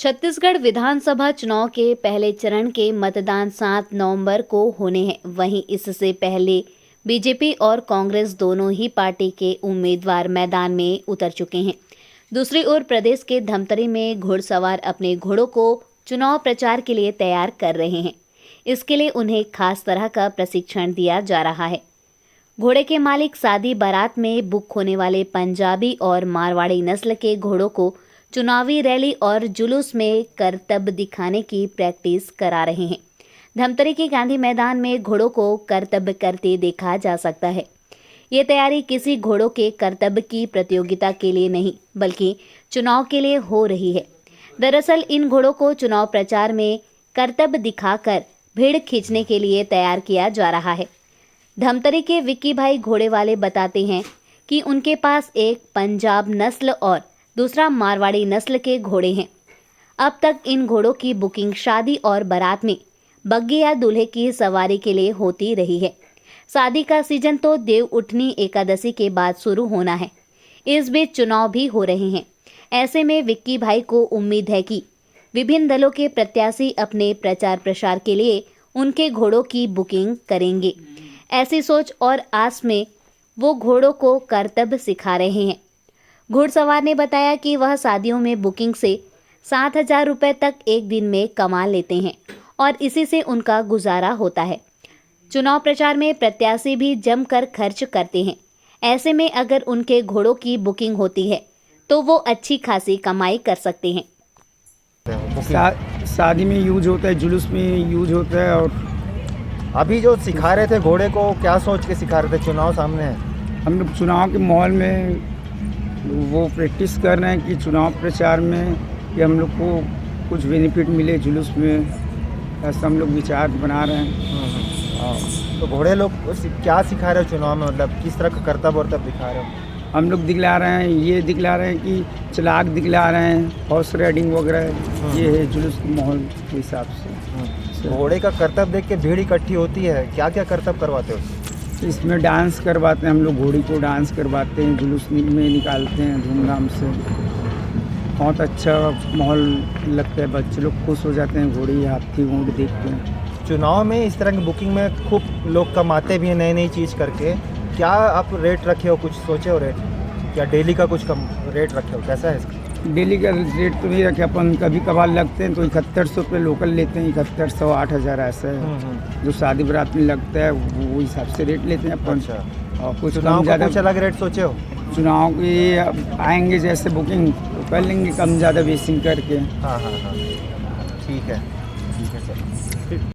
छत्तीसगढ़ विधानसभा चुनाव के पहले चरण के मतदान 7 नवंबर को होने हैं। वहीं इससे पहले बीजेपी और कांग्रेस दोनों ही पार्टी के उम्मीदवार मैदान में उतर चुके हैं। दूसरी ओर प्रदेश के धमतरी में घुड़सवार अपने घोड़ों को चुनाव प्रचार के लिए तैयार कर रहे हैं। इसके लिए उन्हें खास तरह का प्रशिक्षण दिया जा रहा है। घोड़े के मालिक शादी बारात में बुक होने वाले पंजाबी और मारवाड़ी नस्ल के घोड़ों को चुनावी रैली और जुलूस में करतब दिखाने की प्रैक्टिस करा रहे हैं। धमतरी के गांधी मैदान में घोड़ों को करतब करते देखा जा सकता है। ये तैयारी किसी घोड़ों के करतब की प्रतियोगिता के लिए नहीं, बल्कि चुनाव के लिए हो रही है। दरअसल इन घोड़ों को चुनाव प्रचार में करतब दिखाकर भीड़ खींचने के लिए तैयार किया जा रहा है। धमतरी के विक्की भाई घोड़े वाले बताते हैं कि उनके पास एक पंजाब नस्ल और दूसरा मारवाड़ी नस्ल के घोड़े हैं। अब तक इन घोड़ों की बुकिंग शादी और बारात में बग्गी या दूल्हे की सवारी के लिए होती रही है। शादी का सीजन तो देव उठनी एकादशी के बाद शुरू होना है। इस बीच चुनाव भी हो रहे हैं। ऐसे में विक्की भाई को उम्मीद है कि विभिन्न दलों के प्रत्याशी अपने प्रचार प्रसार के लिए उनके घोड़ों की बुकिंग करेंगे। ऐसी सोच और आस में वो घोड़ों को करतब सिखा रहे हैं। घुड़सवार ने बताया कि वह शादियों में बुकिंग से 7,000 रुपये तक एक दिन में कमा लेते हैं और इसी से उनका गुजारा होता है। चुनाव प्रचार में प्रत्याशी भी जमकर खर्च करते हैं। ऐसे में अगर उनके घोड़ों की बुकिंग होती है तो वो अच्छी खासी कमाई कर सकते हैं। शादी में यूज होता है, जुलूस में यूज होता है। और अभी जो सिखा रहे थे घोड़े को, क्या सोच के सिखा रहे थे? चुनाव सामने है, हम लोग चुनाव के माहौल में वो प्रैक्टिस कर रहे हैं कि चुनाव प्रचार में कि हम लोग को कुछ बेनिफिट मिले जुलूस में, ऐसा हम लोग विचार बना रहे हैं। तो घोड़े लोग क्या सिखा रहे हो चुनाव में? मतलब किस तरह का करतब वर्तब दिखा रहे हो? हम लोग दिखला रहे हैं, ये दिखला रहे हैं कि चलाक दिखला रहे हैं, हॉर्स राइडिंग वगैरह। ये है जुलूस के माहौल के हिसाब से। घोड़े का करतब देख के भीड़ इकट्ठी होती है। क्या क्या करतब करवाते हो? इसमें डांस करवाते हैं, हम लोग घोड़ी को डांस करवाते हैं, जुलूस में निकालते हैं धूमधाम से। बहुत अच्छा माहौल लगता है, बच्चे लोग खुश हो जाते हैं घोड़ी हाथी ऊँट देख के। चुनाव में इस तरह की बुकिंग में खूब लोग कमाते भी हैं नई नई चीज़ करके। क्या आप रेट रखे हो, कुछ सोचे हो रेट? क्या डेली का कुछ कम रेट रखे हो? कैसा है इसका? डेली का रेट तो नहीं रखे अपन, कभी कभार लगते हैं तो 7100 रुपये लोकल लेते हैं, 7100 8,000 ऐसा है। जो शादी बारात में लगता है वो हिसाब से रेट लेते हैं अपन। अच्छा। और कुछ चुनाव का ज़्यादा कुछ अलग रेट सोचे हो? चुनाव की आएंगे जैसे बुकिंग तो कर लेंगे कम ज़्यादा बेसिंग करके। हाँ हाँ हाँ, ठीक है सर।